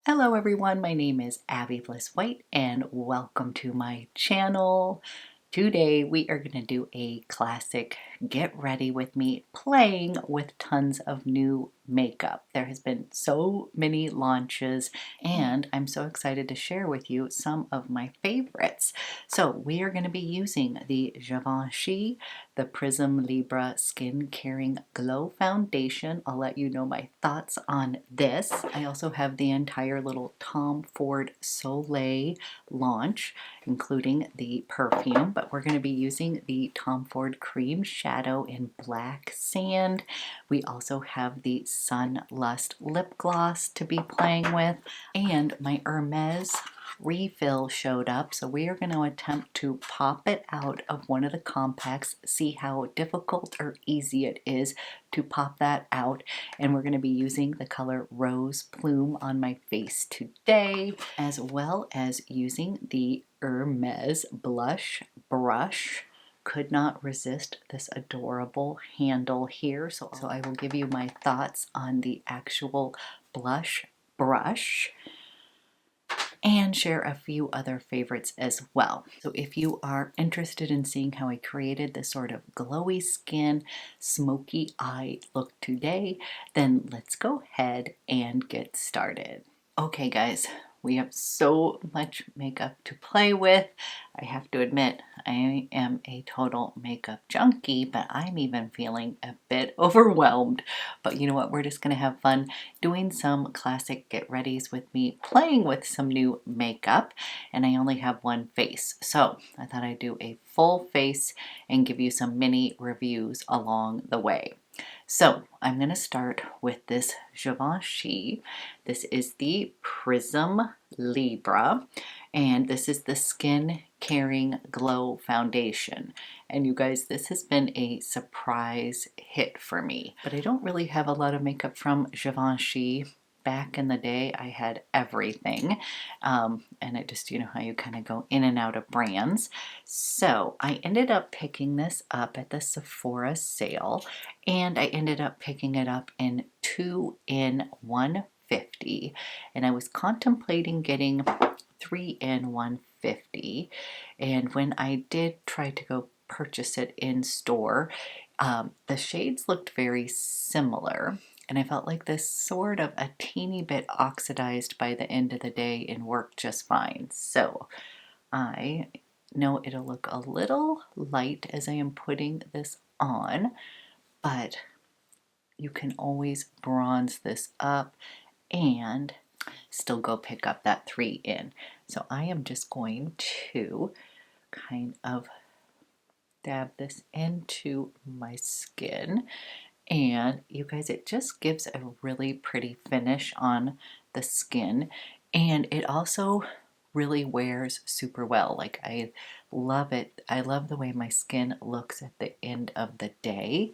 Hello everyone, my name is Abby Bliss White and welcome to my channel. Today we are going to do a classic get ready with me playing with tons of new makeup. There has been so many launches and I'm so excited to share with you some of my favorites. So we are going to be using the Givenchy, the Prism Libre Skin Caring Glow Foundation. I'll let you know my thoughts on this. I also have the entire little Tom Ford Soleil launch, including the perfume, but we're going to be using the Tom Ford Cream Shadow in Black Sand. We also have the Sun Lust lip gloss to be playing with, and my Hermes refill showed up, so we are going to attempt to pop it out of one of the compacts, see how difficult or easy it is to pop that out, and we're going to be using the color Rose Plume on my face today, as well as using the Hermes blush brush. Could not resist this adorable handle here, so I will give you my thoughts on the actual blush brush and share a few other favorites as well. So if you are interested in seeing how I created this sort of glowy skin, smoky eye look today, then let's go ahead and get started. Okay guys, we have so much makeup to play with. I have to admit, I am a total makeup junkie, but I'm even feeling a bit overwhelmed. But you know what? We're just going to have fun doing some classic get-readies with me, playing with some new makeup, and I only have one face. So I thought I'd do a full face and give you some mini reviews along the way. So I'm going to start with this Givenchy. This is the Prism Libre, and this is the Skin Caring Glow Foundation. And you guys, this has been a surprise hit for me. But I don't really have a lot of makeup from Givenchy. Back in the day, I had everything, and it just, you know how you kind of go in and out of brands. So I ended up picking this up at the Sephora sale, and I ended up picking it up in 2 in 150, and I was contemplating getting 3 in 150, and when I did try to go purchase it in store, the shades looked very similar. And I felt like this sort of a teeny bit oxidized by the end of the day and worked just fine. So I know it'll look a little light as I am putting this on, but you can always bronze this up and still go pick up that 3 in. So I am just going to kind of dab this into my skin. And you guys, it just gives a really pretty finish on the skin, and it also really wears super well. Like, I love it. I love the way my skin looks at the end of the day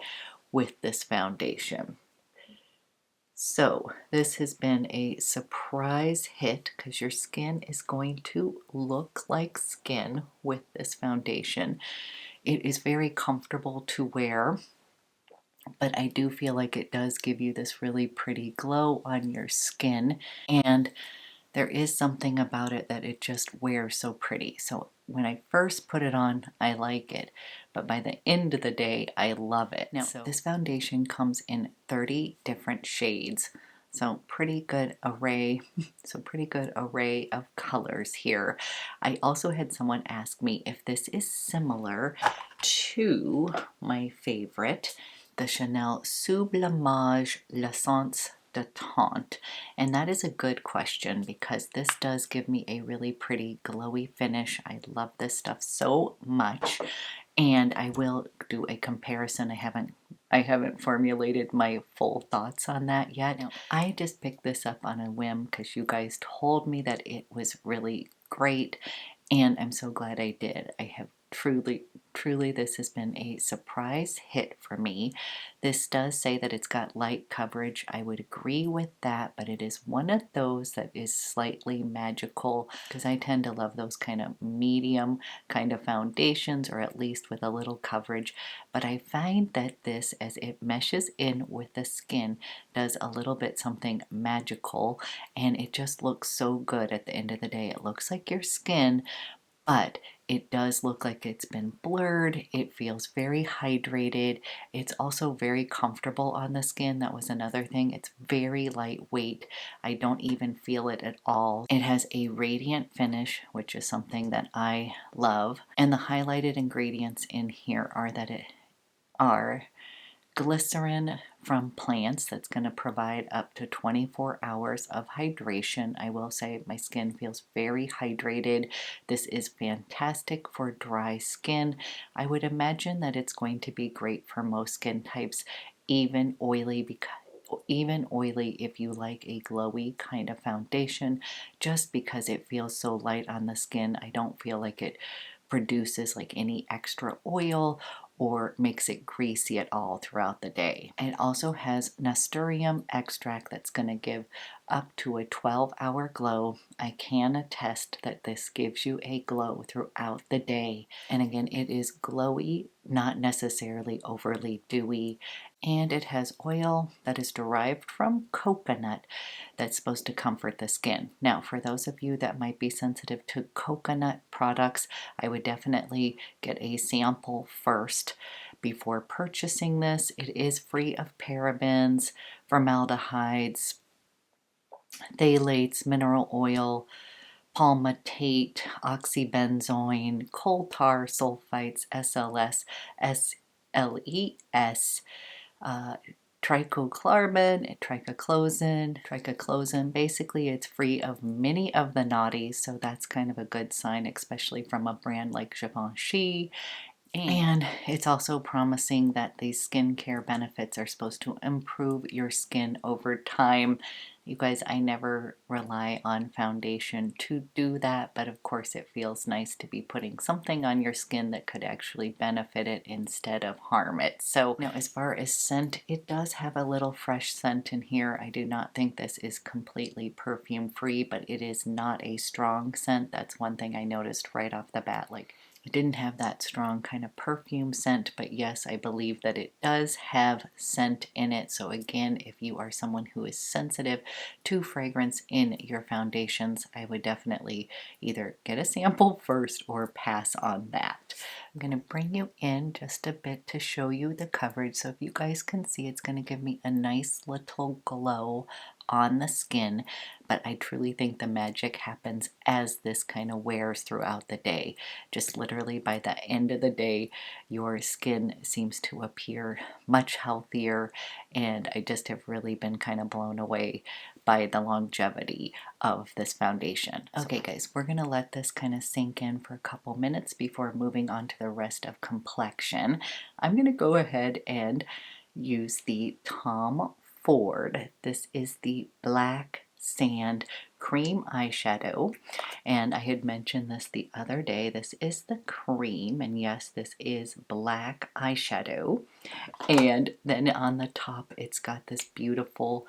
with this foundation. So this has been a surprise hit because your skin is going to look like skin with this foundation. It is very comfortable to wear, but I do feel like it does give you this really pretty glow on your skin, and there is something about it that it just wears so pretty. So when I first put it on, I like it, but by the end of the day, I love it. Now, this foundation comes in 30 different shades, so pretty good array. Pretty good array of colors here. I also had someone ask me if this is similar to my favorite, the Chanel Sublimage L'Essence Détente, and that is a good question because this does give me a really pretty glowy finish. I love this stuff so much, and I will do a comparison. I haven't formulated my full thoughts on that yet. Now, I just picked this up on a whim because you guys told me that it was really great, and I'm so glad I did. I have truly this has been a surprise hit for me. This does say that it's got light coverage. I would agree with that, but it is one of those that is slightly magical because I tend to love those kind of medium kind of foundations, or at least with a little coverage. But I find that this, as it meshes in with the skin, does a little bit something magical, and it just looks so good at the end of the day. It looks like your skin, but it does look like it's been blurred. It feels very hydrated. It's also very comfortable on the skin. That was another thing. It's very lightweight. I don't even feel it at all. It has a radiant finish, which is something that I love. And the highlighted ingredients in here are glycerin from plants that's going to provide up to 24 hours of hydration. I will say my skin feels very hydrated. This is fantastic for dry skin. I would imagine that it's going to be great for most skin types, even oily, if you like a glowy kind of foundation, just because it feels so light on the skin. I don't feel like it produces like any extra oil or makes it greasy at all throughout the day. It also has nasturtium extract that's going to give up to a 12-hour glow. I can attest that this gives you a glow throughout the day. And again, it is glowy, not necessarily overly dewy. And it has oil that is derived from coconut that's supposed to comfort the skin. Now, for those of you that might be sensitive to coconut products, I would definitely get a sample first before purchasing this. It is free of parabens, formaldehydes, phthalates, mineral oil, palmitate, oxybenzoin, coal tar, sulfites, SLS, SLES, trichocarbon, tricoclosan. Basically, it's free of many of the naughties, so that's kind of a good sign, especially from a brand like Givenchy. And it's also promising that these skincare benefits are supposed to improve your skin over time. You guys, I never rely on foundation to do that, but of course it feels nice to be putting something on your skin that could actually benefit it instead of harm it. So now, as far as scent, it does have a little fresh scent in here. I do not think this is completely perfume free, but it is not a strong scent. That's one thing I noticed right off the bat. Like, it didn't have that strong kind of perfume scent, but yes, I believe that it does have scent in it. So again, if you are someone who is sensitive to fragrance in your foundations, I would definitely either get a sample first or pass on that. I'm going to bring you in just a bit to show you the coverage. So if you guys can see, it's going to give me a nice little glow on the skin, but I truly think the magic happens as this kind of wears throughout the day. Just literally by the end of the day, your skin seems to appear much healthier, and I just have really been kind of blown away by the longevity of this foundation. Okay guys, we're gonna let this kind of sink in for a couple minutes before moving on to the rest of complexion. I'm gonna go ahead and use the Tom Ford. This is the Black Sand Cream Eyeshadow, and I had mentioned this the other day. This is the cream, and yes, this is black eyeshadow, and then on the top it's got this beautiful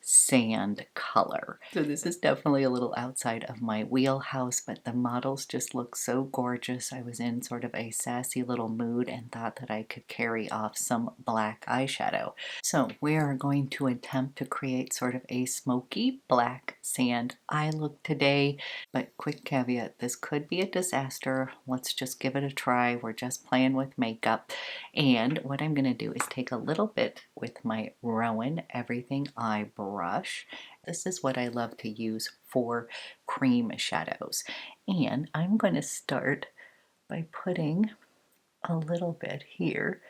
sand color. So this is definitely a little outside of my wheelhouse, but the models just look so gorgeous. I was in sort of a sassy little mood and thought that I could carry off some black eyeshadow. So we are going to attempt to create sort of a smoky black sand eye look today, but quick caveat, this could be a disaster. Let's just give it a try. We're just playing with makeup. And what I'm going to do is take a little bit with my ROEN Everything Eye brush. This is what I love to use for cream shadows. And I'm going to start by putting a little bit here,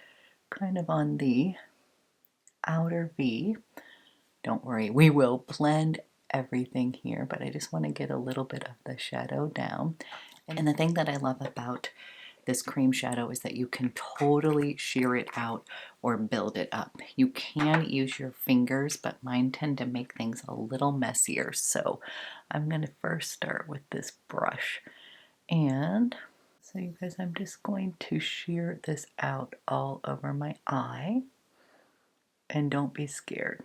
kind of on the outer V. Don't worry, we will blend everything here, but I just want to get a little bit of the shadow down. And the thing that I love about this cream shadow is that you can totally sheer it out or build it up. You can use your fingers, but mine tend to make things a little messier. So I'm going to first start with this brush. And So you guys, I'm just going to shear this out all over my eye, and don't be scared.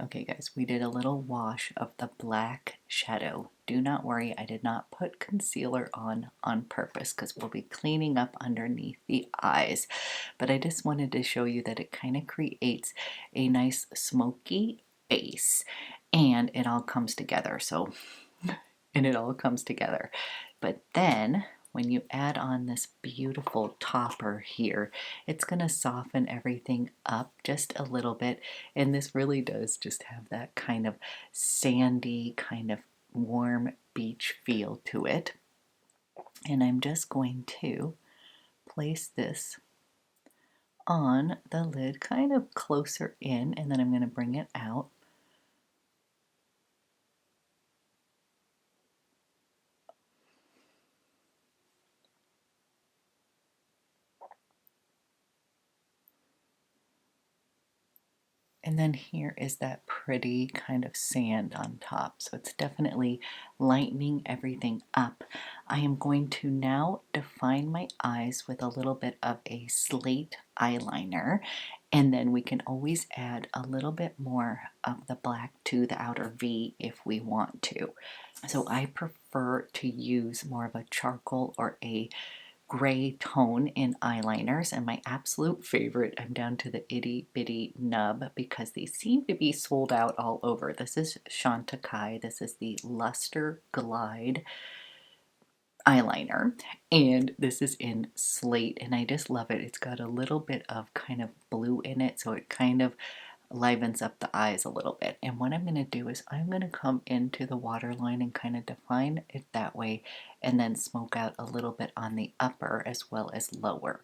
Okay guys, we did a little wash of the black shadow. Do not worry, I did not put concealer on purpose because we'll be cleaning up underneath the eyes. But I just wanted to show you that it kind of creates a nice smoky base, and it all comes together. And it all comes together. But then when you add on this beautiful topper here, it's going to soften everything up just a little bit, and this really does just have that kind of sandy, kind of warm beach feel to it. And I'm just going to place this on the lid kind of closer in, and then I'm going to bring it out. And then here is that pretty kind of sand on top. So it's definitely lightening everything up. I am going to now define my eyes with a little bit of a slate eyeliner. And then we can always add a little bit more of the black to the outer V if we want to. So I prefer to use more of a charcoal or a gray tone in eyeliners, and my absolute favorite, I'm down to the itty bitty nub because they seem to be sold out all over. This is Chantecaille. This is the Lustre Glide eyeliner, and this is in slate, and I just love it. It's got a little bit of kind of blue in it, so it kind of livens up the eyes a little bit. And what I'm going to do is I'm going to come into the waterline and kind of define it that way, and then smoke out a little bit on the upper as well as lower.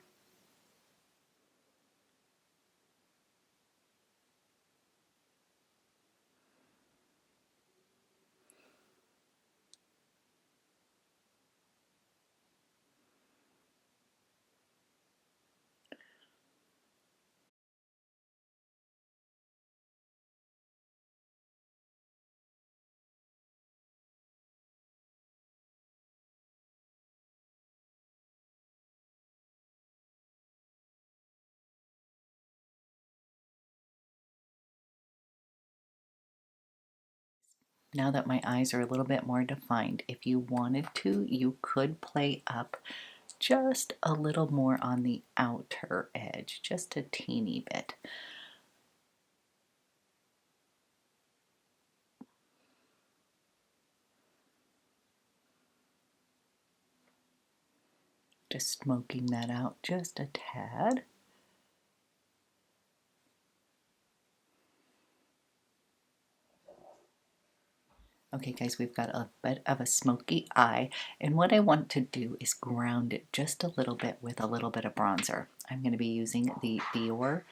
Now that my eyes are a little bit more defined, if you wanted to, you could play up just a little more on the outer edge, just a teeny bit. Just smoking that out just a tad. Okay guys, we've got a bit of a smoky eye, and what I want to do is ground it just a little bit with a little bit of bronzer. I'm going to be using the DIOR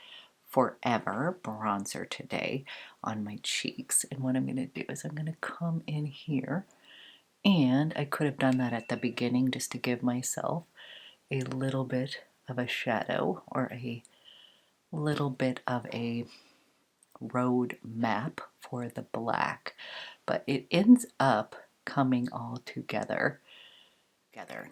Forever bronzer today on my cheeks, and what I'm going to do is I'm going to come in here, and I could have done that at the beginning just to give myself a little bit of a shadow or a little bit of a road map for the black, but it ends up coming all together.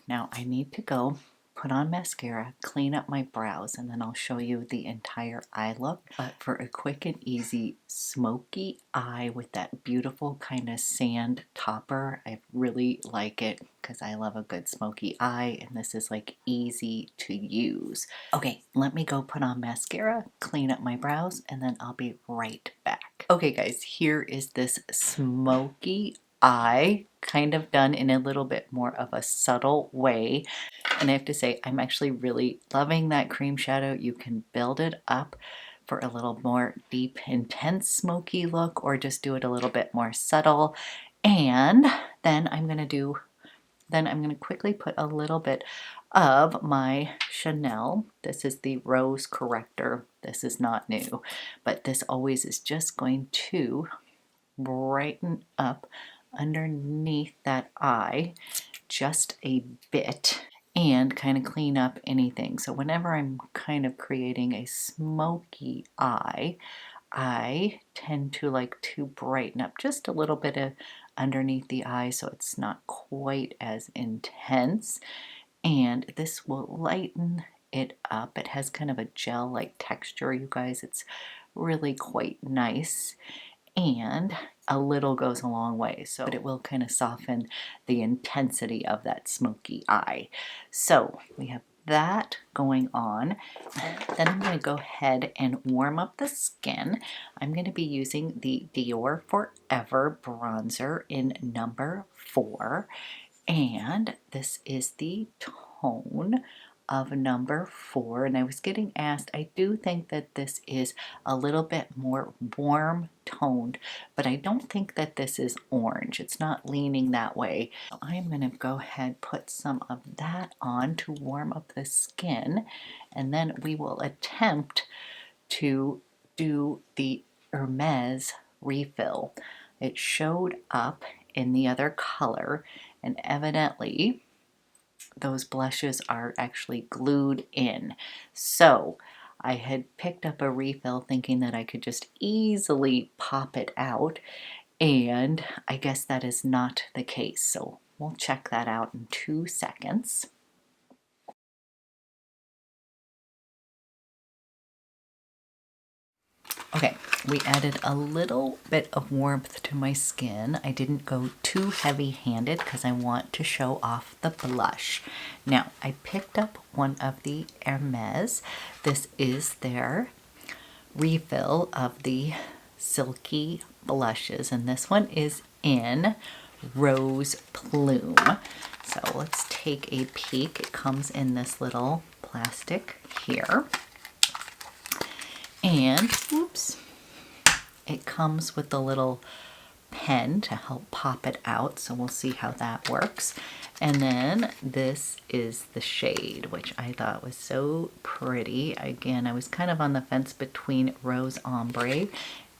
Now I need to go put on mascara, clean up my brows, and then I'll show you the entire eye look. But for a quick and easy smoky eye with that beautiful kind of sand topper, I really like it because I love a good smoky eye, and this is like easy to use. Okay, let me go put on mascara, clean up my brows, and then I'll be right back. Okay guys, here is this smoky eye, kind of done in a little bit more of a subtle way. And I have to say, I'm actually really loving that cream shadow. You can build it up for a little more deep, intense, smoky look, or just do it a little bit more subtle. And then I'm going to quickly put a little bit of my Chanel. This is the Rose Corrector. This is not new, but this always is just going to brighten up underneath that eye just a bit and kind of clean up anything. So whenever I'm kind of creating a smoky eye, I tend to like to brighten up just a little bit of underneath the eye so it's not quite as intense, and this will lighten it up. It has kind of a gel-like texture, you guys. It's really quite nice, and a little goes a long way, so it will kind of soften the intensity of that smoky eye. So we have that going on. Then I'm going to go ahead and warm up the skin. I'm going to be using the DIOR Forever bronzer in number 4, and this is the tone of number 4. And I was getting asked, I do think that this is a little bit more warm toned, but I don't think that this is orange. It's not leaning that way. So I'm going to go ahead, put some of that on to warm up the skin, and then we will attempt to do the HERMES refill. It showed up in the other color, and evidently those blushes are actually glued in. So I had picked up a refill thinking that I could just easily pop it out, and I guess that is not the case. So we'll check that out in 2 seconds. Okay, we added a little bit of warmth to my skin. I didn't go too heavy-handed because I want to show off the blush. Now, I picked up one of the HERMES. This is their refill of the Silky blushes, and this one is in Rose Plume. So let's take a peek. It comes in this little plastic here. And, oops, it comes with a little pen to help pop it out, so we'll see how that works. And then this is the shade, which I thought was so pretty. Again, I was kind of on the fence between Rose Ombre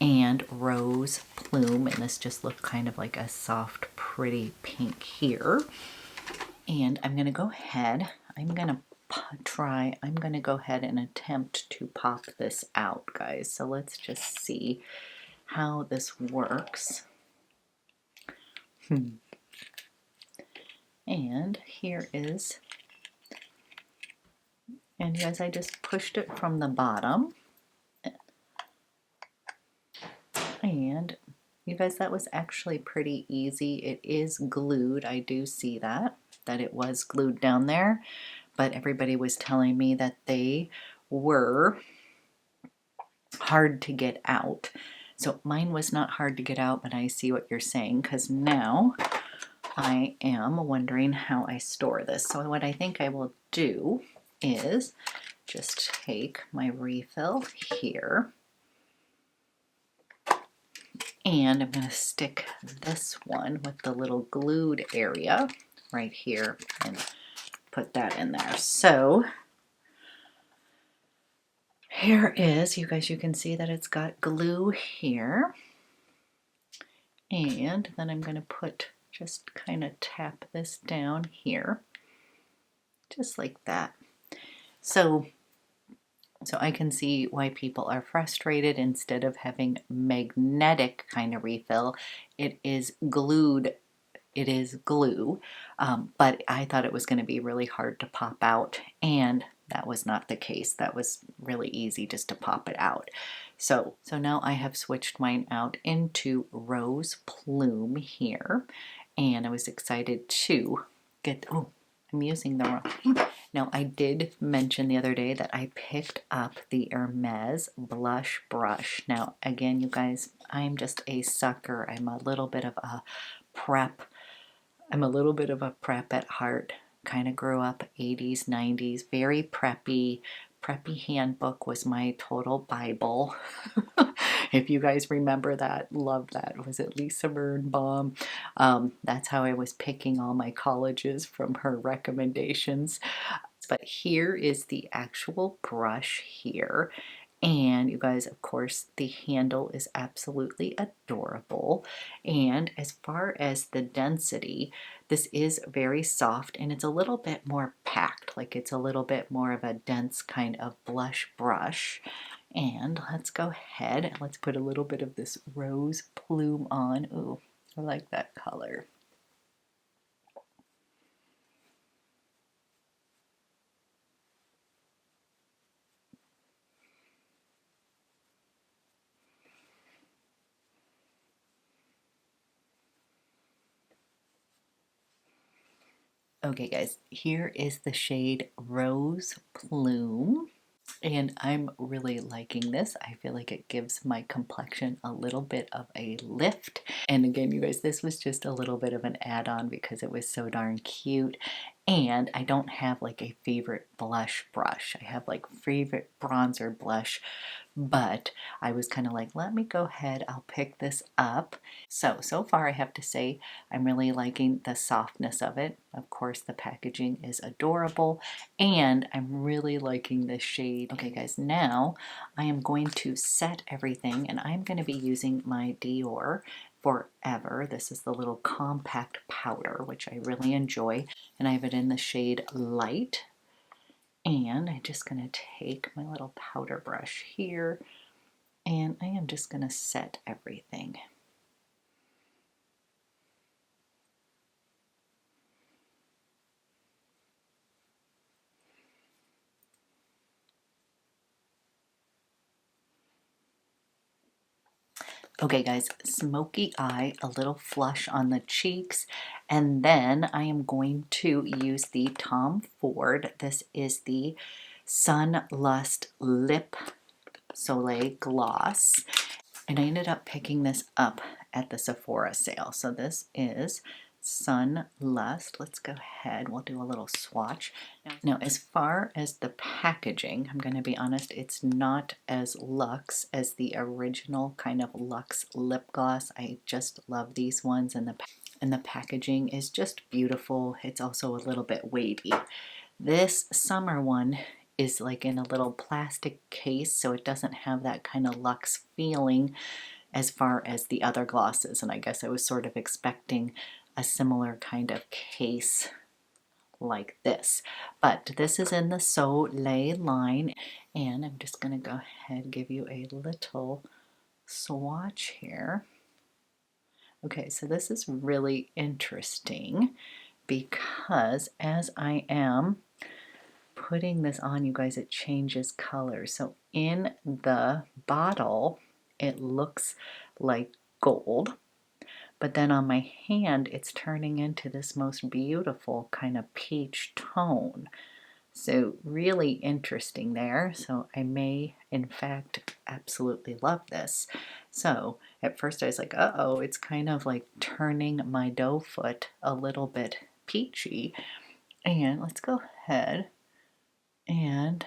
and Rose Plume, and this just looked kind of like a soft, pretty pink here. And I'm going to go ahead, I'm going to go ahead and attempt to pop this out, guys. So let's just see how this works. And here is, and guys, I just pushed it from the bottom. And you guys, that was actually pretty easy. It is glued. I do see that it was glued down there, but everybody was telling me that they were hard to get out. So mine was not hard to get out, but I see what you're saying, because now I am wondering how I store this. So what I think I will do is just take my refill here, and I'm going to stick this one with the little glued area right here and put that in there. So here is, you guys, you can see that it's got glue here. And then I'm going to put, just kind of tap this down here, just like that. So I can see why people are frustrated. Instead of having magnetic kind of refill, it is glued. It is glue, but I thought it was going to be really hard to pop out, and that was not the case. That was really easy just to pop it out. So now I have switched mine out into Rose Plume here, and I was excited to get, oh, I'm using the wrong. Now, I did mention the other day that I picked up the HERMES blush brush. Now, again, you guys, I'm just a sucker. I'm a little bit of a prep at heart. Kind of grew up 80s, 90s, very preppy. Preppy handbook was my total Bible. If you guys remember that, love that. Was it Lisa Birnbaum? That's how I was picking all my colleges, from her recommendations. But here is the actual brush here. And you guys, of course, the handle is absolutely adorable. And as far as the density, this is very soft and it's a little bit more packed, like it's a little bit more of a dense kind of blush brush. And let's go ahead and let's put a little bit of this rose plume on. Ooh, I like that color. Okay guys, here is the shade Rose Plume. And I'm really liking this. I feel like it gives my complexion a little bit of a lift. And again, you guys, this was just a little bit of an add-on because it was so darn cute. And I don't have like a favorite blush brush. I have like favorite bronzer blush, but I was kind of like, let me go ahead, I'll pick this up. So far I have to say I'm really liking the softness of it. Of course, the packaging is adorable, and I'm really liking this shade. Okay guys, now I am going to set everything, and I'm going to be using my DIOR Forever. This is the little compact powder, which I really enjoy, and I have it in the shade Light. And I'm just going to take my little powder brush here, and I am just going to set everything. Okay guys, smoky eye, a little flush on the cheeks, and then I am going to use the Tom Ford. This is the Sun Lust Lip Soleil Gloss, and I ended up picking this up at the Sephora sale. So this is Sun Lust. Let's go ahead, we'll do a little swatch. Now as far as the packaging, I'm going to be honest, it's not as luxe as the original kind of luxe lip gloss. I just love these ones, and the packaging is just beautiful. It's also a little bit weighty. This summer one is like in a little plastic case, so it doesn't have that kind of luxe feeling as far as the other glosses, and I guess I was sort of expecting a similar kind of case like this. But this is in the Soleil line, and I'm just going to go ahead and give you a little swatch here. Okay, so this is really interesting because as I am putting this on, you guys, it changes color. So in the bottle, it looks like gold, but then on my hand, it's turning into this most beautiful kind of peach tone. So really interesting there. So I may, in fact, absolutely love this. So at first I was like, uh-oh, it's kind of like turning my doe foot a little bit peachy. And let's go ahead and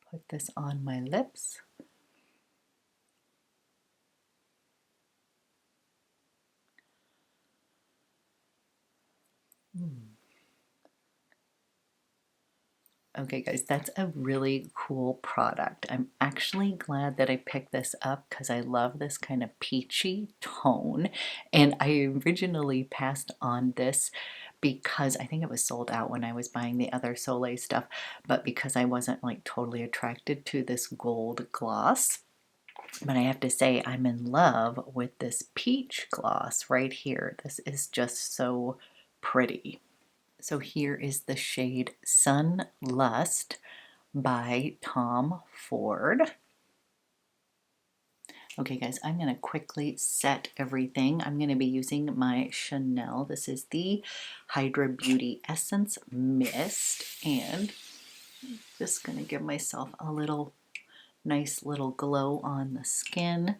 put this on my lips. Okay guys, that's a really cool product. I'm actually glad that I picked this up because I love this kind of peachy tone, and I originally passed on this because I think it was sold out when I was buying the other Soleil stuff, but because I wasn't like totally attracted to this gold gloss. But I have to say I'm in love with this peach gloss right here. This is just so pretty. So here is the shade Sun Lust by Tom Ford. Okay guys, I'm going to quickly set everything. I'm going to be using my Chanel. This is the Hydra Beauty Essence Mist, and I'm just going to give myself a little nice little glow on the skin.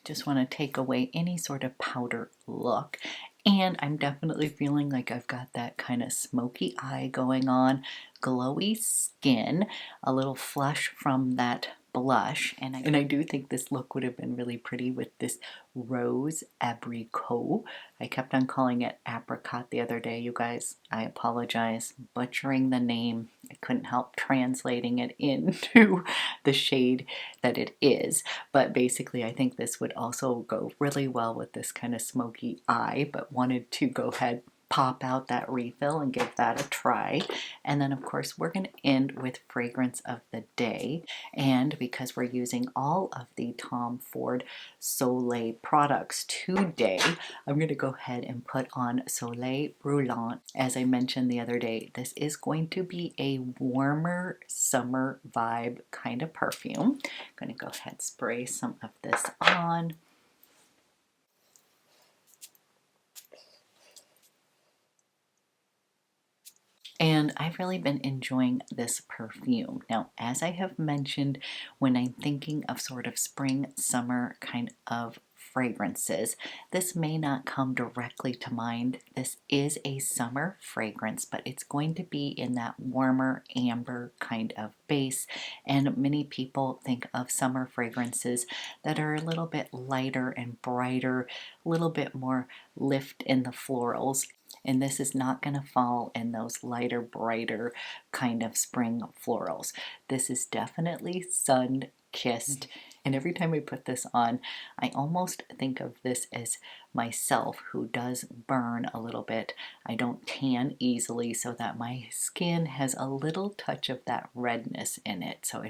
Just want to take away any sort of powder look. And I'm definitely feeling like I've got that kind of smoky eye going on, glowy skin, a little flush from that blush. And I do think this look would have been really pretty with this rose abricot. I kept on calling it apricot the other day, you guys. I apologize. Butchering the name. I couldn't help translating it into the shade that it is. But basically, I think this would also go really well with this kind of smoky eye, but wanted to go ahead, pop out that refill and give that a try. And then of course we're going to end with fragrance of the day, and because we're using all of the Tom Ford Soleil products today, I'm going to go ahead and put on Soleil Brûlant. As I mentioned the other day, this is going to be a warmer summer vibe kind of perfume. I'm going to go ahead and spray some of this on. And I've really been enjoying this perfume. Now, as I have mentioned, when I'm thinking of sort of spring, summer kind of fragrances, this may not come directly to mind. This is a summer fragrance, but it's going to be in that warmer amber kind of base. And many people think of summer fragrances that are a little bit lighter and brighter, a little bit more lift in the florals. And this is not going to fall in those lighter, brighter kind of spring florals. This is definitely sun-kissed. And every time I put this on, I almost think of this as myself, who does burn a little bit. I don't tan easily, so that my skin has a little touch of that redness in it. So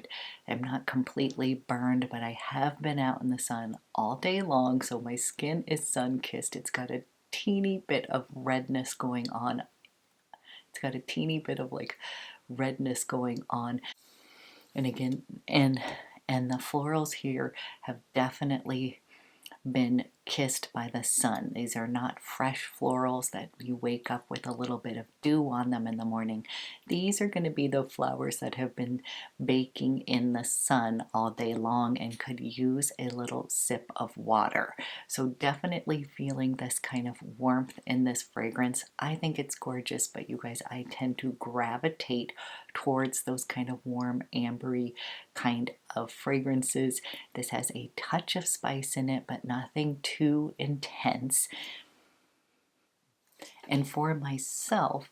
I'm not completely burned, but I have been out in the sun all day long, so my skin is sun-kissed. It's got a teeny bit of redness going on. It's got a teeny bit of like redness going on. And again, and the florals here have definitely been kissed by the sun. These are not fresh florals that you wake up with a little bit of dew on them in the morning. These are going to be the flowers that have been baking in the sun all day long and could use a little sip of water. So definitely feeling this kind of warmth in this fragrance. I think it's gorgeous, but you guys, I tend to gravitate towards those kind of warm, ambery kind of fragrances. This has a touch of spice in it, but nothing too intense. And for myself,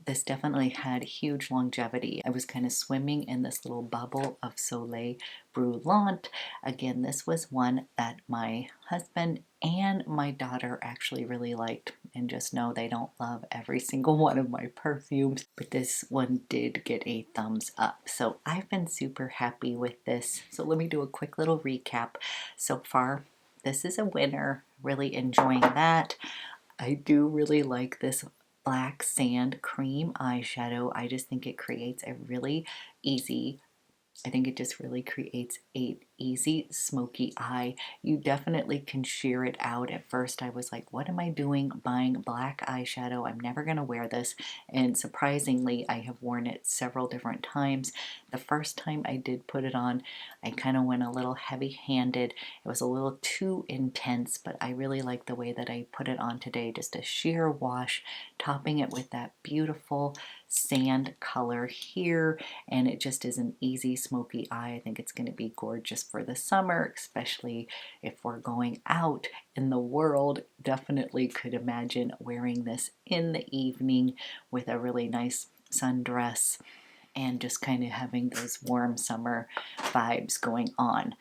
this definitely had huge longevity. I was kind of swimming in this little bubble of Soleil Brûlant. Again, this was one that my husband and my daughter actually really liked. And just know they don't love every single one of my perfumes, but this one did get a thumbs up. So I've been super happy with this. So let me do a quick little recap. So far, this is a winner. Really enjoying that. I do really like this Black Sand Cream eyeshadow. I just think it creates a really easy, I think it just really creates a easy smoky eye. You definitely can sheer it out. At first I was like, what am I doing buying black eyeshadow? I'm never going to wear this. And surprisingly, I have worn it several different times. The first time I did put it on, I kind of went a little heavy-handed. It was a little too intense, but I really like the way that I put it on today. Just a sheer wash, topping it with that beautiful sand color here, and it just is an easy smoky eye. I think it's going to be gorgeous for the summer, especially if we're going out in the world. Definitely could imagine wearing this in the evening with a really nice sundress and just kind of having those warm summer vibes going on.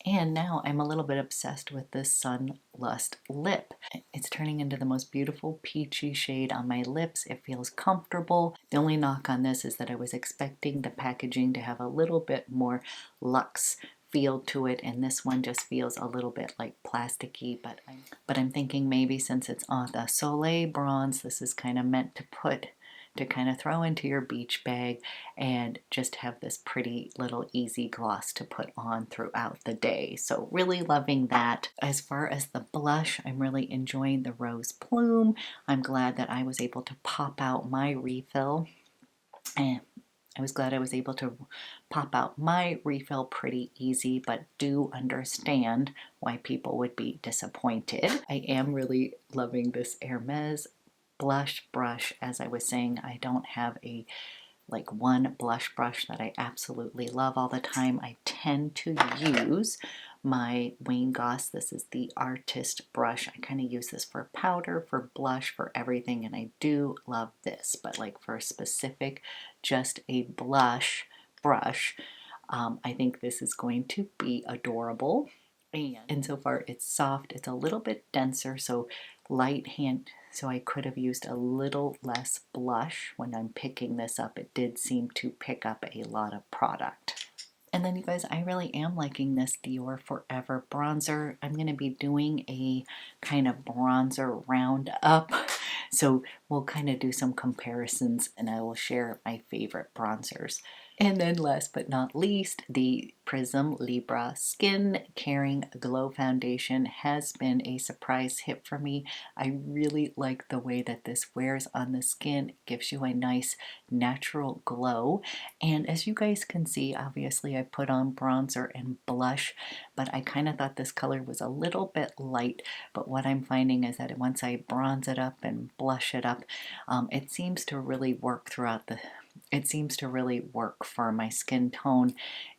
And now I'm a little bit obsessed with this Sunlust lip. It's turning into the most beautiful peachy shade on my lips. It feels comfortable. The only knock on this is that I was expecting the packaging to have a little bit more luxe feel to it, and this one just feels a little bit like plasticky, but I'm thinking maybe since it's on the Soleil bronze, this is kind of meant to kind of throw into your beach bag and just have this pretty little easy gloss to put on throughout the day. So really loving that. As far as the blush, I'm really enjoying the Rose Plume. I'm glad that I was able to pop out my refill. And I was glad I was able to pop out my refill pretty easy, but do understand why people would be disappointed. I am really loving this Hermes blush brush. As I was saying, I don't have a like one blush brush that I absolutely love all the time. I tend to use my Wayne Goss. This is the Artist brush. I kind of use this for powder, for blush, for everything, and I do love this. But like for specific, just a blush brush, I think this is going to be adorable. And so far it's soft, it's a little bit denser, so light hand, so I could have used a little less blush when I'm picking this up. It did seem to pick up a lot of product. And then you guys, I really am liking this Dior Forever bronzer. I'm going to be doing a kind of bronzer roundup. So we'll kind of do some comparisons and I will share my favorite bronzers. And then last but not least, the PRISM Libre Skin Caring Glow Foundation has been a surprise hit for me. I really like the way that this wears on the skin. It gives you a nice natural glow. And as you guys can see, obviously I put on bronzer and blush, but I kind of thought this color was a little bit light. But what I'm finding is that once I bronze it up and blush it up, it seems to really work throughout the it seems to really work for my skin tone,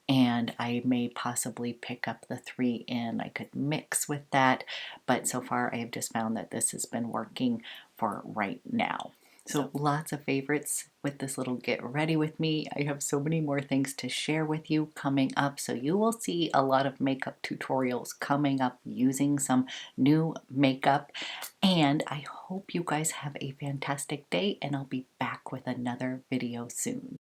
and I may possibly pick up the 3 in. I could mix with that, but so far I have just found that this has been working for right now. So lots of favorites with this little get ready with me. I have so many more things to share with you coming up, so you will see a lot of makeup tutorials coming up using some new makeup. And I hope you guys have a fantastic day, and I'll be back with another video soon.